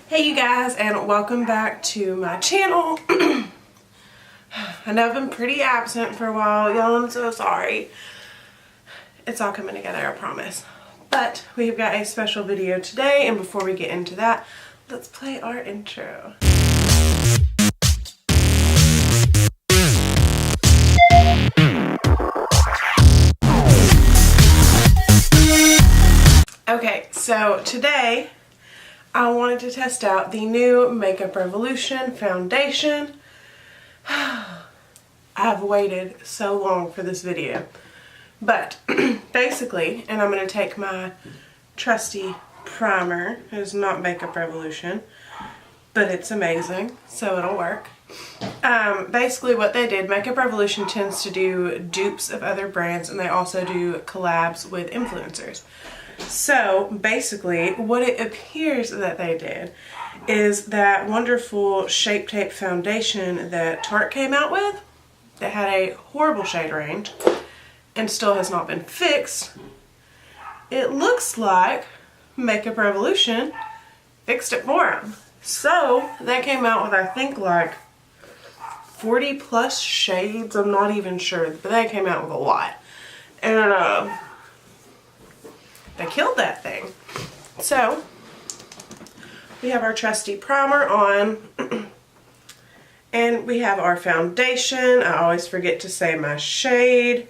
Hey you guys, and welcome back to my channel. I know I've been pretty absent for a while, y'all. I'm so sorry. It's all coming together, I promise. But we've got a special video today, and before we get into that, let's play our intro. Okay, so today I wanted to test out the new Makeup Revolution foundation. I've waited so long for this video. But basically, and I'm going to take my trusty primer. It's not Makeup Revolution, but it's amazing, so it'll work. Basically what they did, Makeup Revolution tends to do dupes of other brands, and they also do collabs with influencers. So basically what it appears that they did is that wonderful Shape Tape foundation that Tarte came out with that had a horrible shade range and still has not been fixed. It looks like Makeup Revolution fixed it for them. So they came out with, I think, like 40 plus shades. I'm not even sure, but they came out with a lot. And they killed that thing. So we have our trusty primer on and we have our foundation. I always forget to say my shade.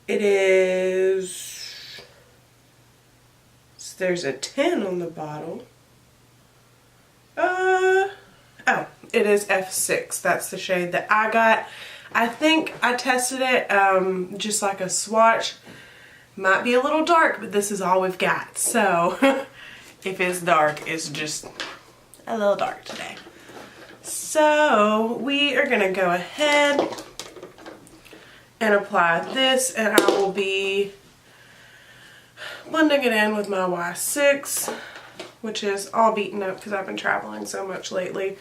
It is, there's a 10 on the bottle. Oh, it is F6. That's the shade that I got. I think I tested it just like a swatch. Might be a little dark, but this is all we've got. So if it's dark, it's just a little dark today. So we are going to go ahead and apply this, and I will be blending it in with my Y6, which is all beaten up because I've been traveling so much lately,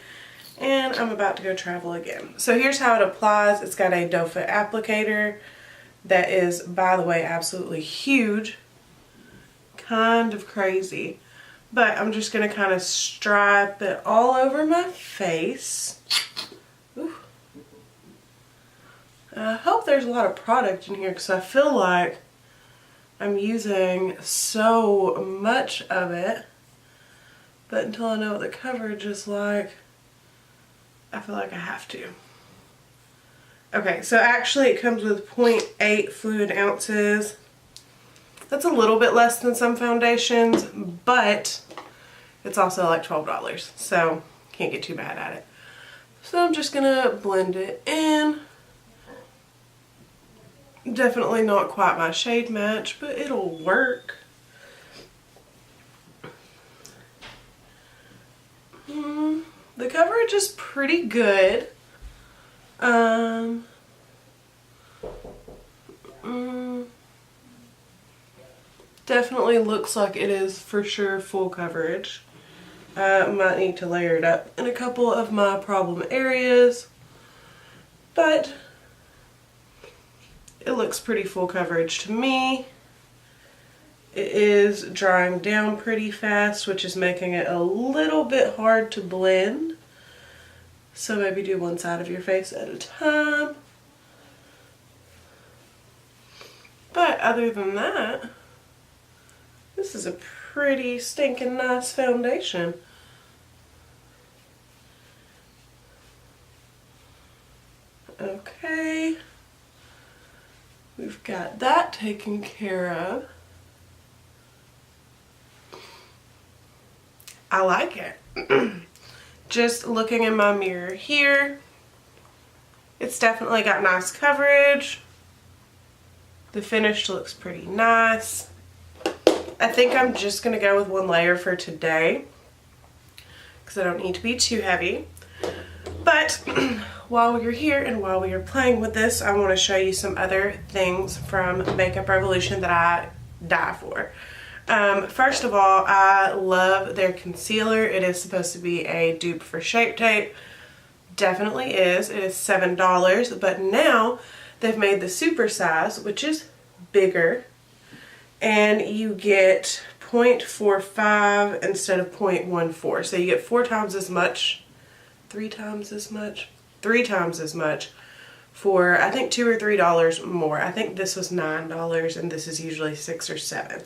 and I'm about to go travel again. So here's how it applies. It's got a doe foot applicator that is, by the way, absolutely huge. Kind of crazy. But I'm just going to kind of stripe it all over my face. Ooh. I hope there's a lot of product in here because I feel like I'm using so much of it. But until I know what the coverage is like, I feel like I have to. Okay, so actually it comes with 0.8 fluid ounces. That's a little bit less than some foundations, but it's also like $12, so can't get too mad at it. So I'm just gonna blend it in. Definitely not quite my shade match, but it'll work. The coverage is pretty good. Definitely looks like it is for sure full coverage. Might need to layer it up in a couple of my problem areas, but it looks pretty full coverage to me. It is drying down pretty fast, which is making it a little bit hard to blend. So maybe do one side of your face at a time. But other than that, this is a pretty stinking nice foundation. Okay. We've got that taken care of. I like it. Just looking in my mirror here, it's definitely got nice coverage. The finish looks pretty nice. I think I'm just going to go with one layer for today because I don't need to be too heavy. But while you're here and while we are playing with this, I want to show you some other things from Makeup Revolution that I die for. First of all, I love their concealer. It is supposed to be a dupe for Shape Tape. Definitely is. It is $7, but now they've made the super size, which is bigger, and you get 0.45 instead of 0.14. So you get 4 times as much, 3 times as much, 3 times as much for I think $2 or $3 more. I think this was $9 and this is usually $6 or $7.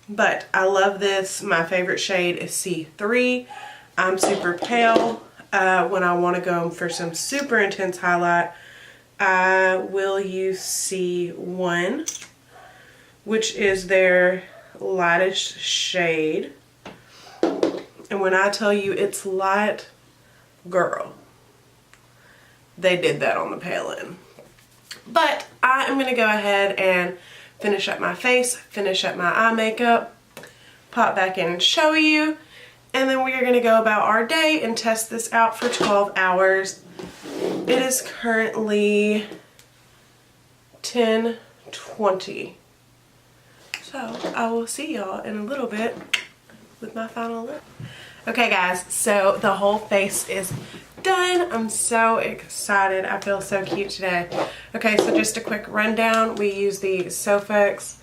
But I love this. My favorite shade is C3. I'm super pale. When I want to go for some super intense highlight, I will use C1, which is their lightest shade. And when I tell you it's light, girl, they did that on the pale end. But I am going to go ahead and finish up my face, finish up my eye makeup, pop back in and show you, and then we are going to go about our day and test this out for 12 hours. It is currently 10:20. So I will see y'all in a little bit with my final look. Okay guys, so the whole face is done. I'm so excited. I feel so cute today. Okay, so just a quick rundown. We use the Sofx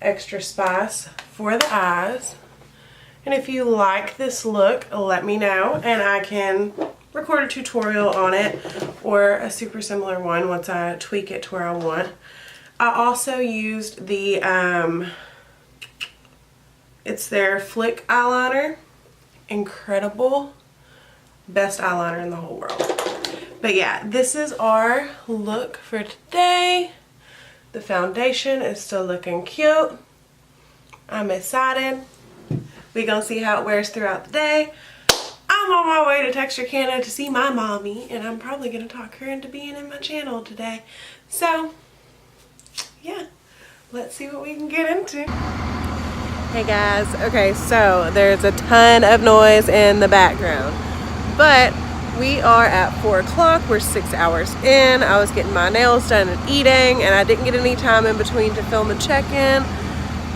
Extra Spice for the eyes. And if you like this look, let me know and I can record a tutorial on it or a super similar one once I tweak it to where I want. I also used the, it's their Flick eyeliner. Incredible. Best eyeliner in the whole world. But yeah, this is our look for today. The foundation is still looking cute. I'm excited. We gonna see how it wears throughout the day. I'm on my way to Texarkana to see my mommy, and I'm probably gonna talk her into being in my channel today. So yeah, let's see what we can get into. Hey guys, okay, so there's a ton of noise in the background, but we are at 4 o'clock. We're 6 hours in. I was getting my nails done and eating, and I didn't get any time in between to film the check-in,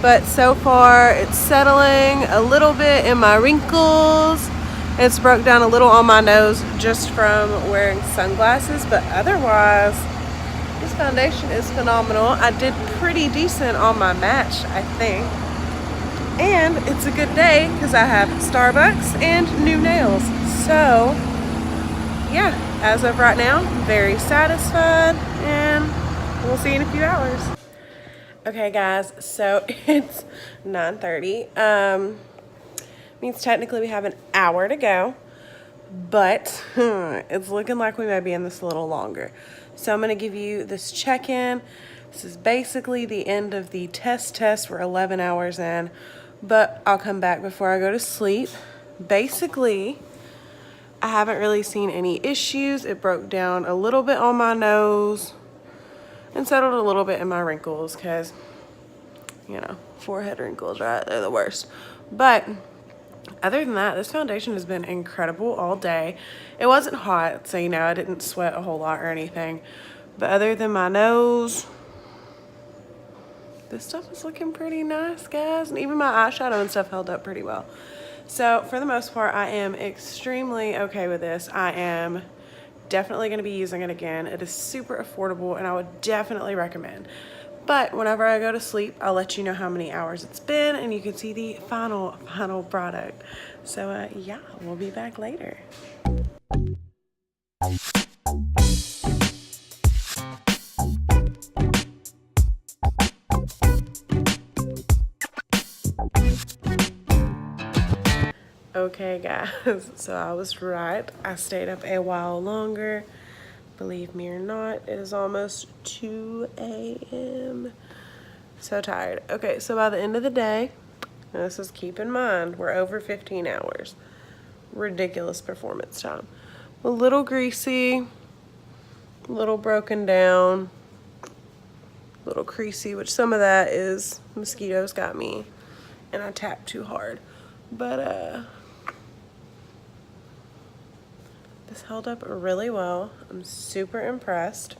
but so far it's settling a little bit in my wrinkles. It's broke down a little on my nose just from wearing sunglasses, but otherwise this foundation is phenomenal. I did pretty decent on my match, I think. And it's a good day because I have Starbucks and new nails. So yeah, as of right now, very satisfied, and we'll see in a few hours. Okay guys, so it's 9:30. Means technically we have an hour to go, but it's looking like we may be in this a little longer. So I'm going to give you this check-in. This is basically the end of the test. We're 11 hours in, but I'll come back before I go to sleep. Basically, I haven't really seen any issues. It broke down a little bit on my nose and settled a little bit in my wrinkles because, you know, forehead wrinkles, right? They're the worst. But other than that, this foundation has been incredible all day. It wasn't hot, so, you know, I didn't sweat a whole lot or anything. But other than my nose, this stuff is looking pretty nice, guys. And even my eyeshadow and stuff held up pretty well. So for the most part, I am extremely okay with this. I am definitely going to be using it again. It is super affordable and I would definitely recommend. But whenever I go to sleep, I'll let you know how many hours it's been and you can see the final product. So yeah, we'll be back later. Okay guys, so I was right. I stayed up a while longer. Believe me or not, it is almost 2 a.m. So tired. Okay, so by the end of the day, and this is, keep in mind, we're over 15 hours. Ridiculous performance time. A little greasy, a little broken down, a little creasy, which some of that is mosquitoes got me and I tapped too hard. But this held up really well. I'm super impressed.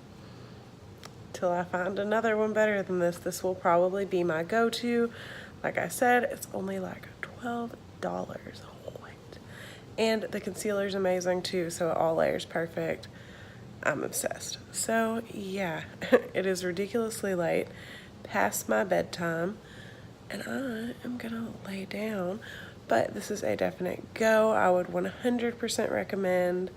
Till I find another one better than this. This will probably be my go-to. Like I said, it's only like $12. What? And the concealer's amazing too, so it all layers perfect. I'm obsessed. So yeah, it is ridiculously late, past my bedtime. and I am gonna lay down. But this is a definite go. I would 100% recommend.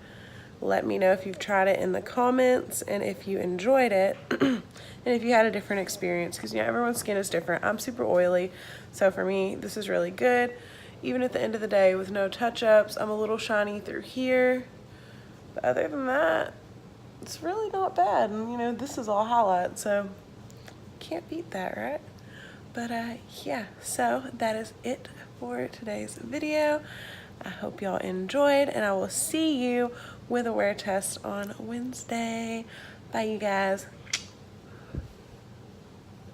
Let me know if you've tried it in the comments and if you enjoyed it and if you had a different experience, because you know everyone's skin is different. I'm super oily, so for me this is really good. Even at the end of the day with no touch-ups, I'm a little shiny through here, but other than that it's really not bad. And you know, this is all highlight, so can't beat that, right? But yeah, so that is it for today's video. I hope y'all enjoyed, and I will see you with a wear test on Wednesday. Bye, you guys.